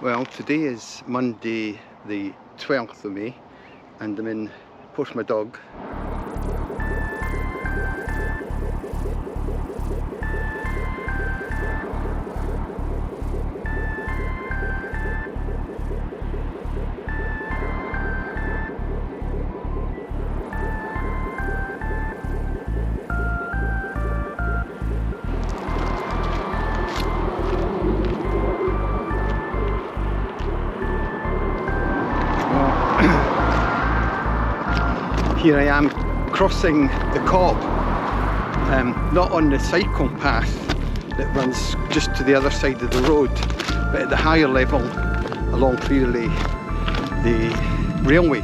Well, today is Monday the 12th of May and I'm in Portmadog. Here I am crossing the Cobb, not on the cycle path that runs just to the other side of the road, but at the higher level along clearly the railway.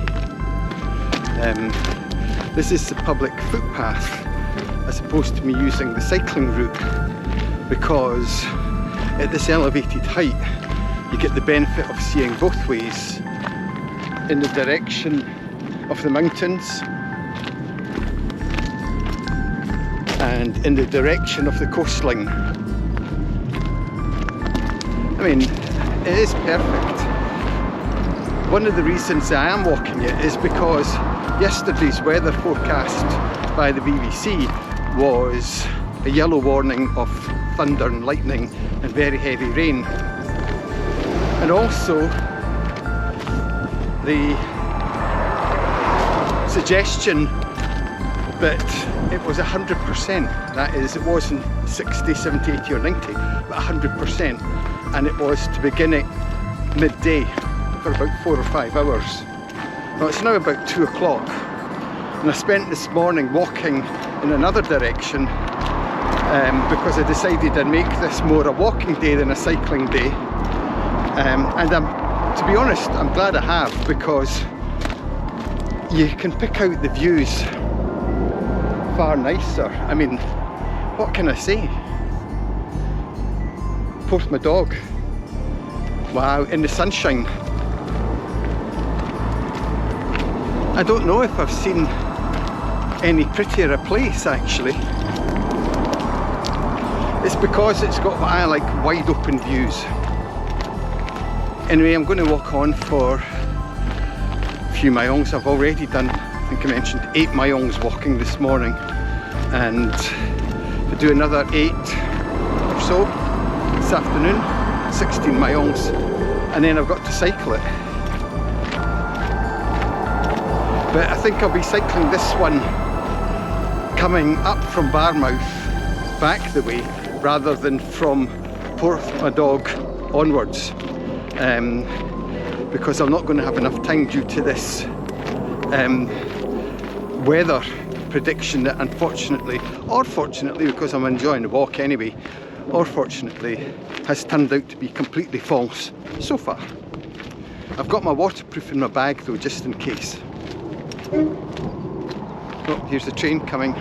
This is the public footpath as opposed to me using the cycling route, because at this elevated height you get the benefit of seeing both ways in the direction of the mountains and in the direction of the coastline. I mean, it is perfect. One of the reasons I am walking it is because yesterday's weather forecast by the BBC was a yellow warning of thunder and lightning and very heavy rain, and also the suggestion that it was 100%, that is, it wasn't 60, 70, 80 or 90, but 100%, and it was to begin at midday for about 4 or 5 hours. Now it's now about 2 o'clock, and I spent this morning walking in another direction because I decided I'd make this more a walking day than a cycling day, and to be honest, I'm glad I have, because you can pick out the views far nicer. I mean, what can I say? Porthmadog. Wow, in the sunshine. I don't know if I've seen any prettier a place actually. It's because it's got what I like, wide open views. Anyway, I'm going to walk on for a few miles. I've already done, I think I mentioned, 8 miles walking this morning, and to do another 8 or so this afternoon, 16 miles, and then I've got to cycle it. But I think I'll be cycling this one coming up from Barmouth back the way rather than from Porthmadog onwards, because I'm not going to have enough time due to this weather prediction that unfortunately, or fortunately, because I'm enjoying the walk anyway, or fortunately has turned out to be completely false so far. I've got my waterproof in my bag though, just in case. Oh, here's the train coming.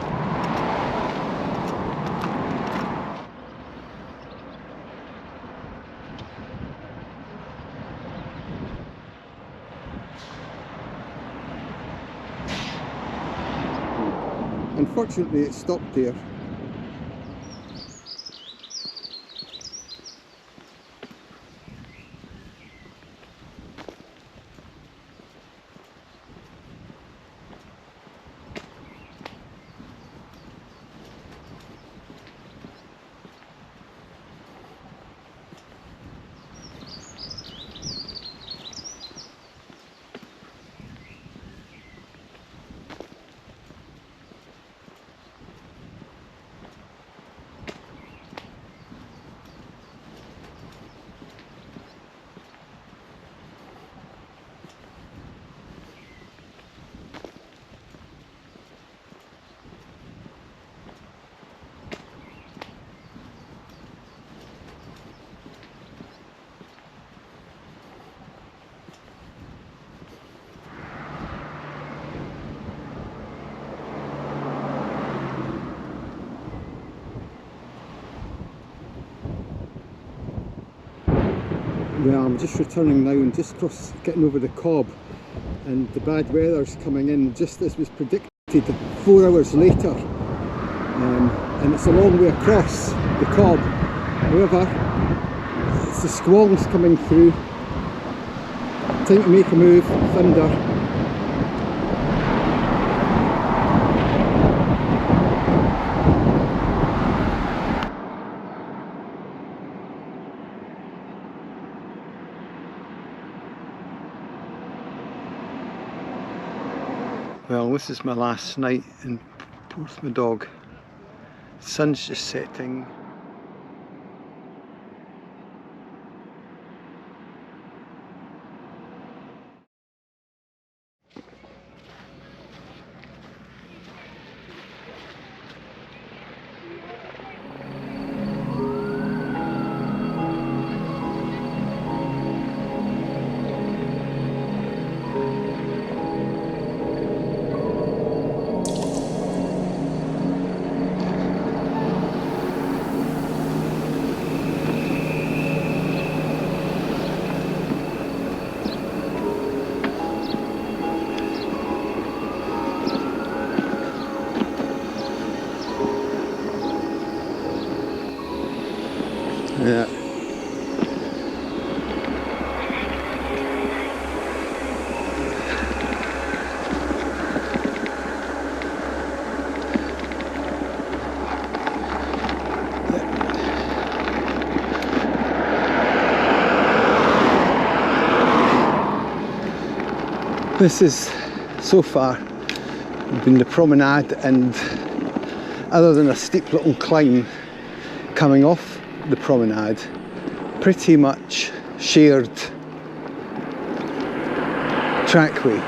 Unfortunately, it stopped there. Well, I'm just returning now and just getting over the Cobb, and the bad weather's coming in just as was predicted 4 hours later, and it's a long way across the Cobb. However, it's the squalls coming through Time to make a move, thunder. Well, this is my last night in Porthmadog. Sun's just setting. Yeah. This is, so far, been the promenade, and other than a steep little climb coming off the promenade, pretty much shared trackway,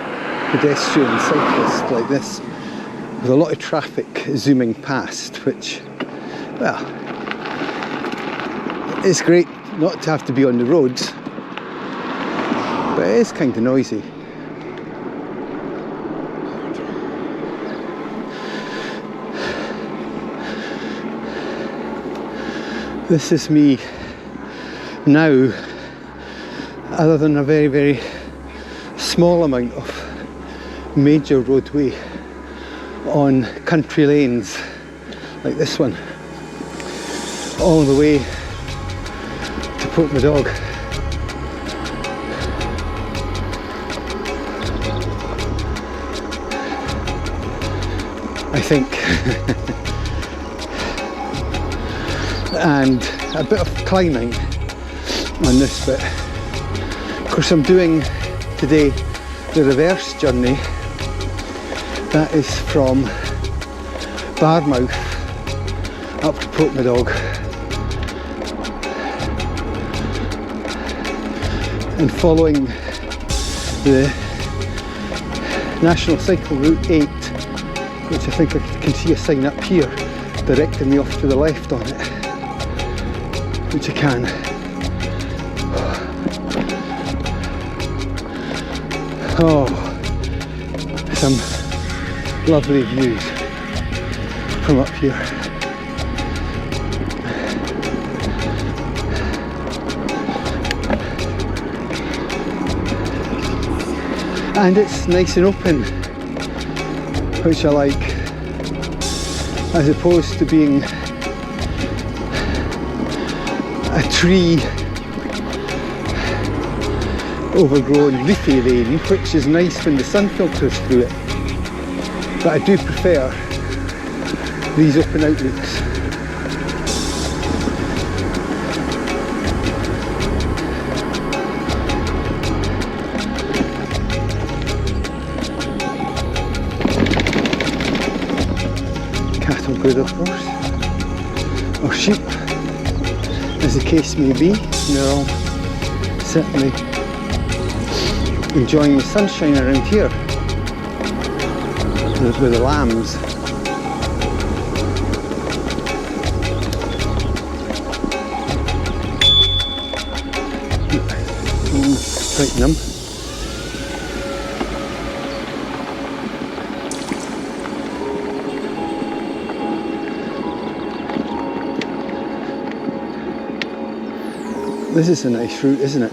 pedestrian, cyclist like this, with a lot of traffic zooming past, which, well, it's great not to have to be on the roads, but it is kind of noisy. This is me now, other than a very, very small amount of major roadway on country lanes like this one, all the way to Portmadog. I think. And a bit of climbing on this bit. Of course, I'm doing today the reverse journey. That is from Barmouth up to Portmadog, and following the National Cycle Route 8, which I think I can see a sign up here directing me off to the left on it, which I can. Oh, some lovely views from up here. And it's nice and open, which I like, as opposed to being a tree overgrown leafy lane, which is nice when the sun filters through it, but I do prefer these open outlooks. Cattle good, of course, or sheep, as the case may be. They're all certainly enjoying the sunshine around here with the lambs. Straighten them. This is a nice route, isn't it?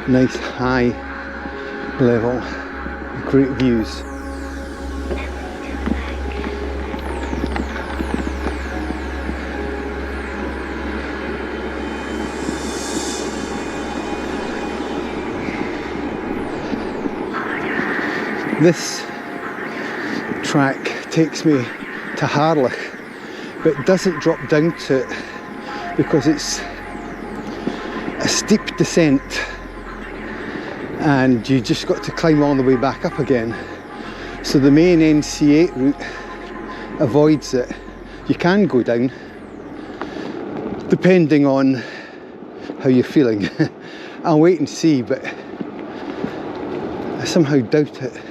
Nice high level, great views. This track takes me to Harlech, but doesn't drop down to it because it's a steep descent and you just got to climb all the way back up again. So the main NC8 route avoids it. You can go down depending on how you're feeling. I'll wait and see, but I somehow doubt it.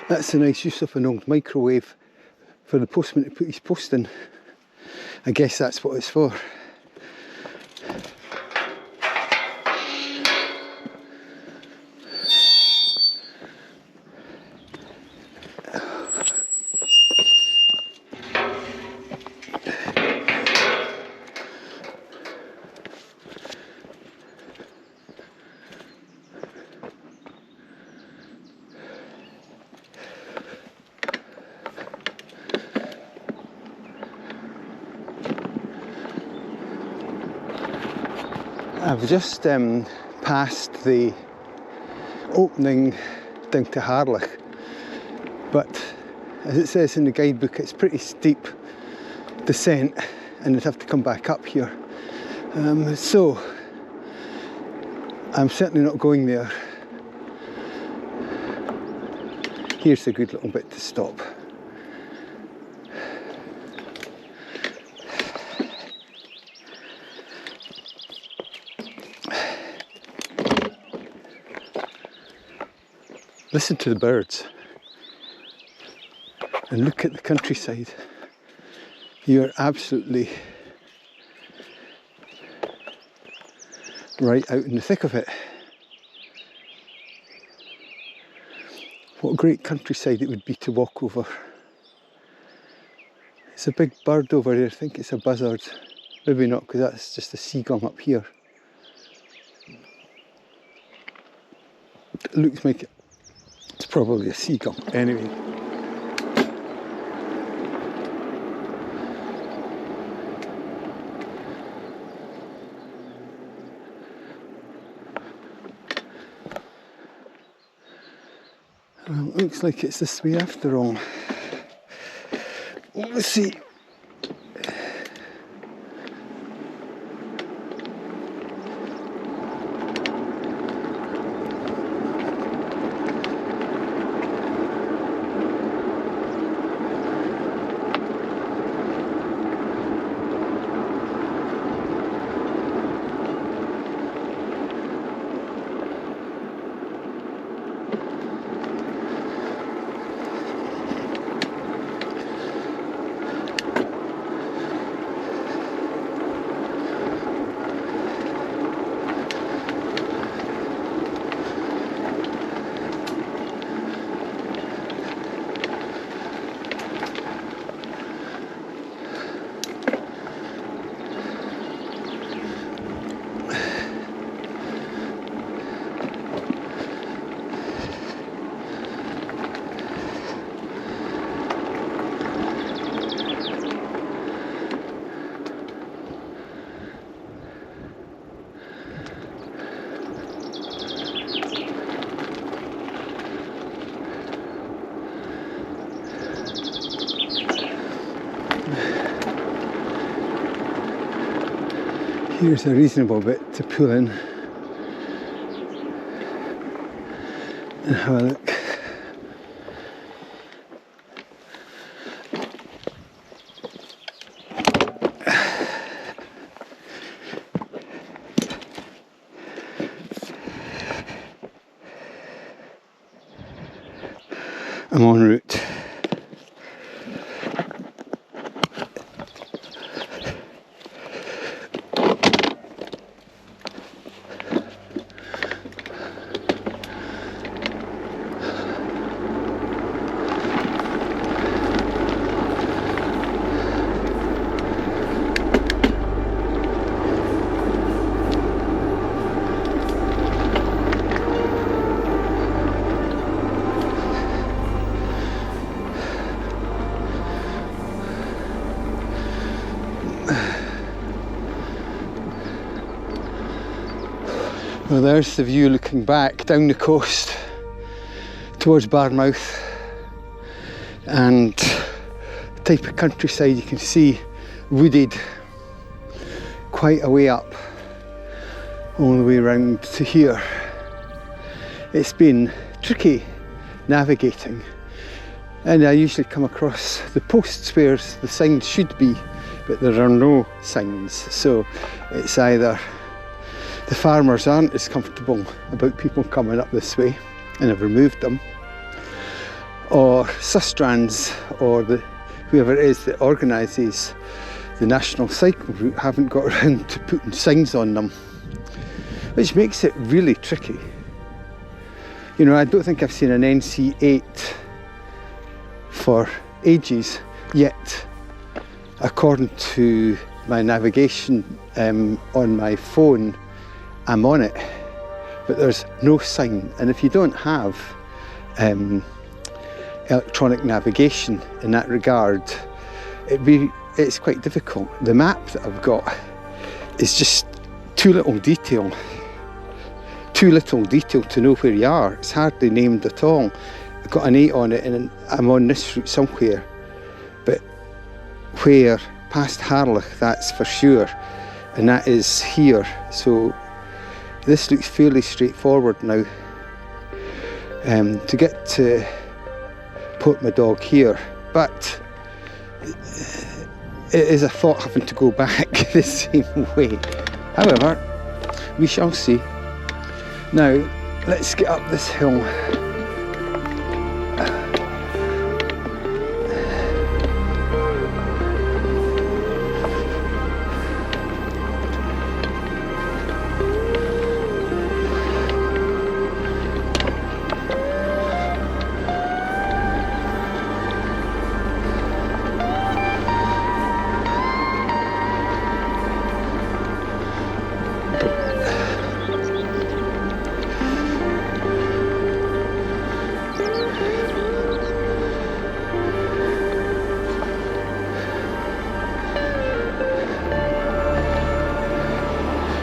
That's a nice use of an old microwave for the postman to put his post in. I guess that's what it's for. I've just passed the opening down to Harlech, but as it says in the guidebook, it's pretty steep descent and I'd have to come back up here. So I'm certainly not going there. Here's a good little bit to stop. Listen to the birds and look at the countryside. You're absolutely right out in the thick of it. What a great countryside it would be to walk over. It's a big bird over there, I think it's a buzzard. Maybe not, because that's just a seagull up here. It looks like it's probably a seagull. Anyway. Well, it looks like it's this way after all. Let's see. Here's a reasonable bit to pull in and have a look. I'm en route. Well, there's the view looking back down the coast towards Barmouth, and the type of countryside you can see wooded quite a way up all the way around to here. It's been tricky navigating, and I usually come across the posts where the signs should be, but there are no signs, so it's either the farmers aren't as comfortable about people coming up this way and have removed them, or Sustrans or whoever it is that organises the national cycle route haven't got around to putting signs on them, which makes it really tricky. You know, I don't think I've seen an NC8 for ages, yet according to my navigation on my phone, I'm on it, but there's no sign. And if you don't have electronic navigation in that regard, it's quite difficult. The map that I've got is just too little detail to know where you are. It's hardly named at all. I've got an 8 on it and I'm on this route somewhere, but where past Harlech, that's for sure, and that is here. So this looks fairly straightforward now. To get to Portmadog here, but it is a thought having to go back the same way. However, we shall see. Now, let's get up this hill.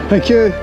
Thank you.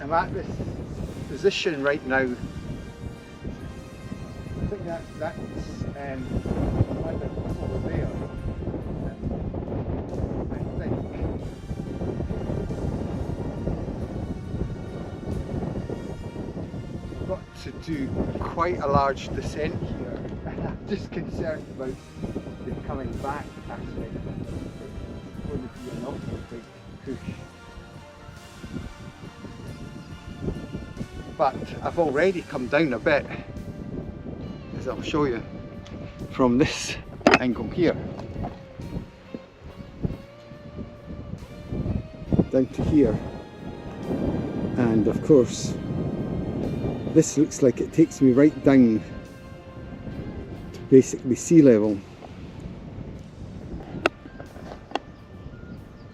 I'm at this position right now. I think that's either over there. I think. We've got to do quite a large descent here. I'm just concerned about the coming back aspect. It's going to be an awful big push. But I've already come down a bit, as I'll show you from this angle here, down to here, and of course this looks like it takes me right down to basically sea level.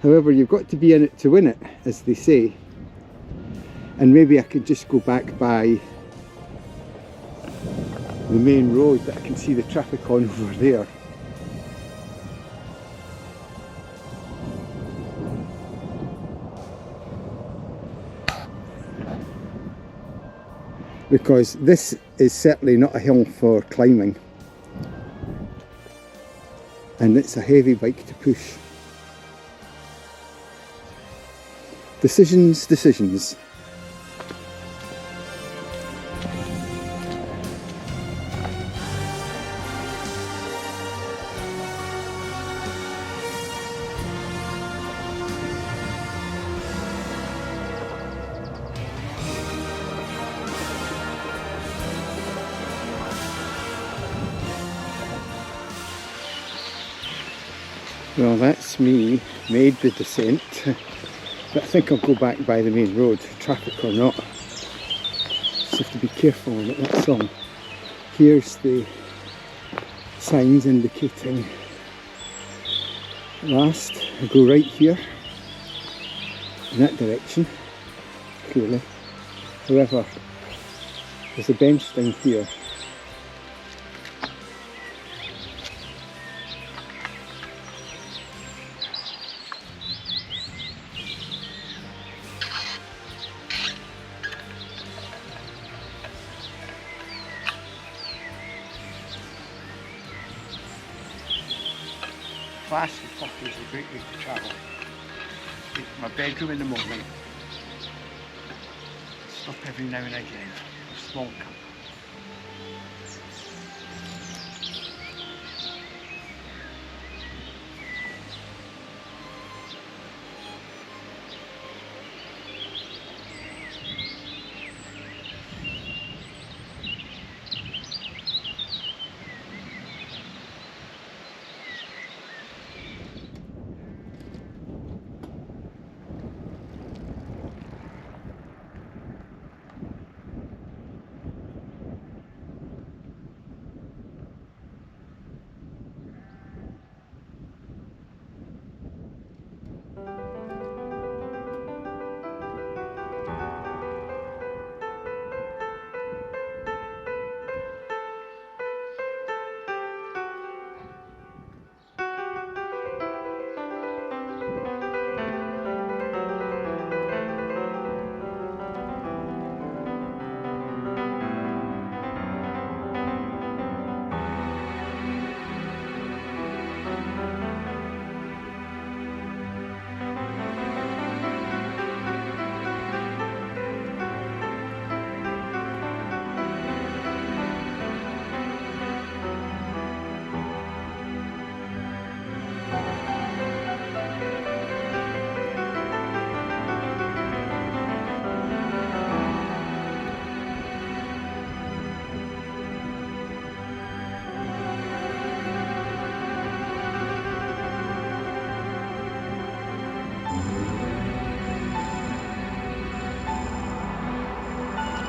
However, you've got to be in it to win it, as they say. And maybe I could just go back by the main road that I can see the traffic on over there. Because this is certainly not a hill for climbing. And it's a heavy bike to push. Decisions, decisions. Well, that's me, made the descent, but I think I'll go back by the main road, traffic or not. Just have to be careful on it, that's all. Here's the signs indicating last. I go right here, in that direction, clearly. However, there's a bench down here. Flask of coffee is a great way to travel. Take my bedroom in the morning. Stop every now and again for a small cup.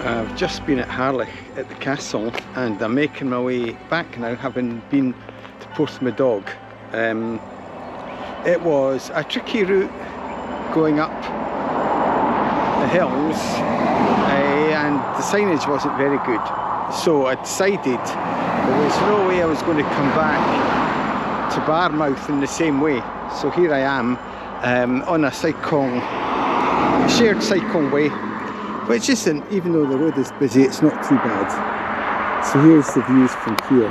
I've just been at Harlech at the castle and I'm making my way back now, having been to Porthmadog. It was a tricky route going up the hills and the signage wasn't very good. So I decided there was no way I was going to come back to Barmouth in the same way. So here I am on a shared cycleway which isn't, even though the road is busy, it's not too bad. So here's the views from here.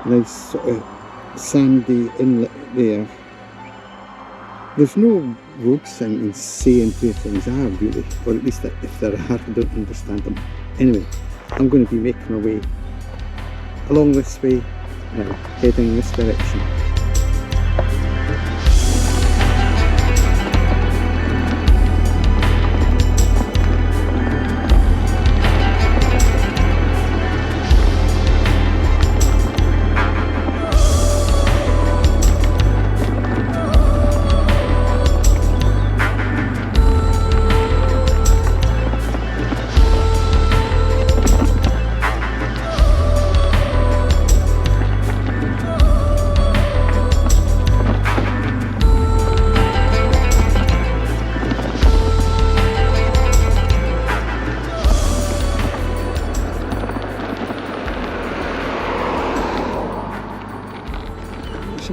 Nice sort of sandy inlet there. There's no road signs saying where things are really, or at least if there are, I don't understand them. Anyway, I'm going to be making my way along this way now, heading in this direction.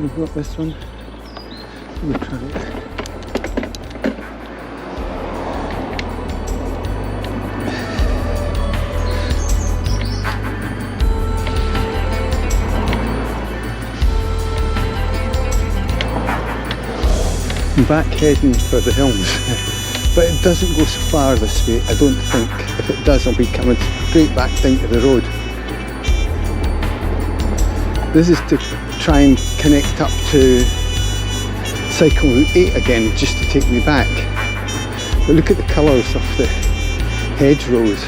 We've got this one. We'll try it. I'm back heading for the hills, but it doesn't go so far this way, I don't think. If it does, I'll be coming straight back down to the road. This is to try and connect up to cycleway 8 again, just to take me back. But look at the colours of the hedgerows.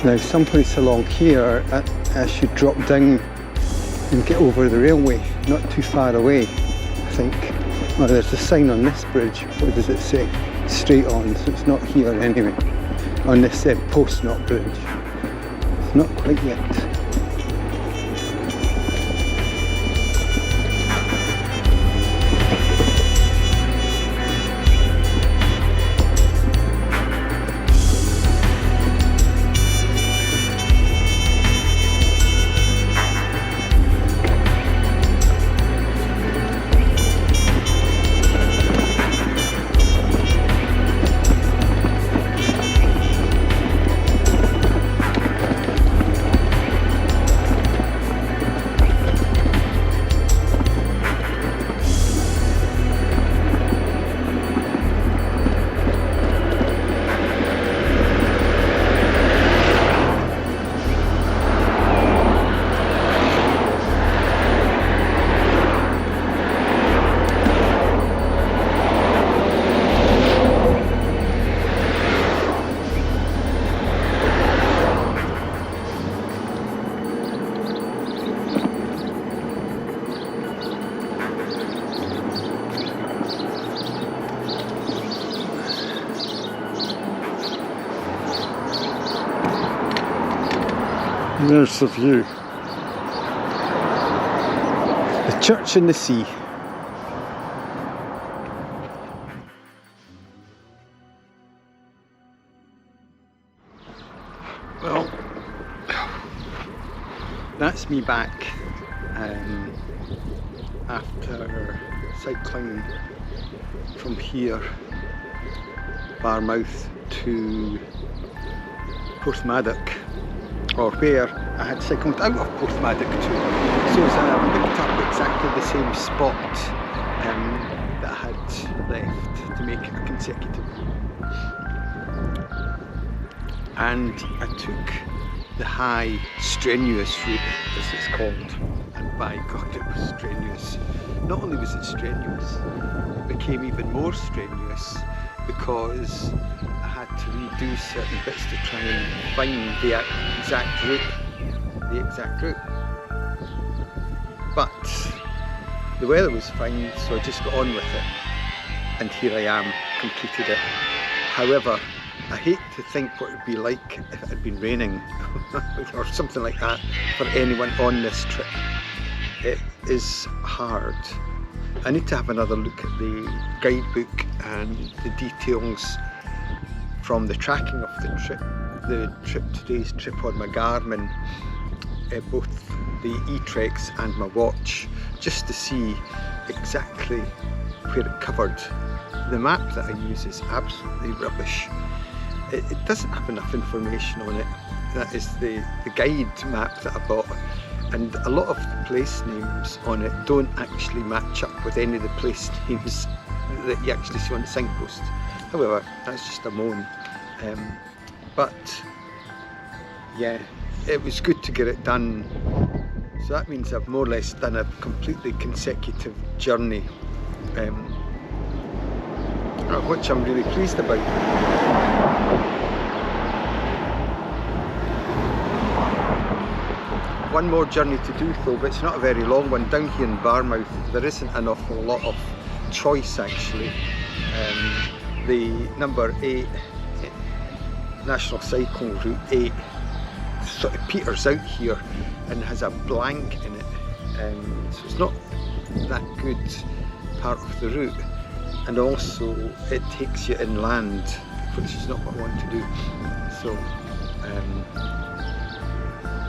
Now someplace along here I should drop down and get over the railway, not too far away, I think. Well, there's a sign on this bridge, what does it say? Straight on, so it's not here anyway. On this Porthmadog bridge. It's not quite yet. There's the view. The church in the sea. Well, that's me back after cycling from here, Barmouth, to Porthmadog, or where I had cycled out of Porthmadog to. So I picked up exactly the same spot that I had left to make it a consecutive. And I took the high, strenuous route, as it's called, and by God, it was strenuous. Not only was it strenuous, it became even more strenuous because I had to redo certain bits to try and find the exact route. But the weather was fine, so I just got on with it, and here I am, completed it. However, I hate to think what it would be like if it had been raining or something like that for anyone on this trip. It is hard. I need to have another look at the guidebook and the details from the tracking of today's trip on my Garmin, both the e-treks and my watch, just to see exactly where it covered. The map that I use is absolutely rubbish. It doesn't have enough information on it. That is the guide map that I bought, and a lot of the place names on it don't actually match up with any of the place names that you actually see on the signpost. However, that's just a moan. But yeah, it was good to get it done. So that means I've more or less done a completely consecutive journey, which I'm really pleased about. One more journey to do though, but it's not a very long one. Down here in Barmouth there isn't an awful lot of choice actually. The number 8 National Cycling Route 8 sort of peters out here and has a blank in it, so it's not that good part of the route, and also it takes you inland, which is not what I want to do. So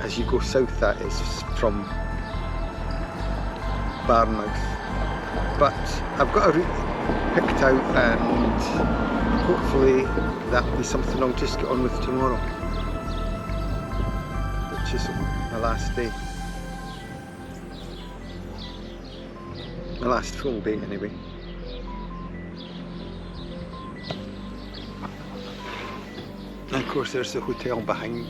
as you go south, that is from Barmouth, but I've got a route picked out, and hopefully that'll be something I'll just get on with tomorrow, which is my last day, my last full day anyway. And of course there's the hotel behind.